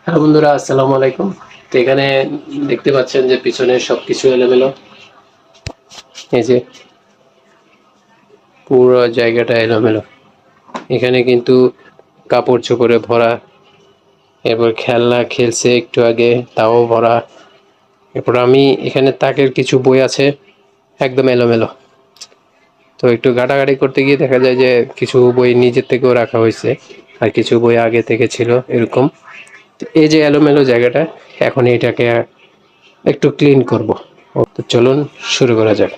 Hello বন্ধুরা, আসসালামু আলাইকুম। তো এখানে দেখতে পাচ্ছেন যে পিছনে সবকিছু এলোমেলো। এই যে পুরো জায়গাটা এলোমেলো। এখানে কিন্তু কাপড় চোপড়ে ভরা, এরপর খেলনা খেলছে একটু আগে, তাও ভরা। এরপর আমি এখানে তাকের কিছু বই আছে, একদম এলোমেলো। তো একটু ঘাটাঘাটি করতে গিয়ে দেখা যায় যে কিছু বই নিজের থেকেও রাখা হয়েছে, আর কিছু বই আগে থেকে ছিল এরকম। তো এই যে এলোমেলো জায়গাটা, এখন এটাকে একটু ক্লিন করব। তো চলুন শুরু করা যাক।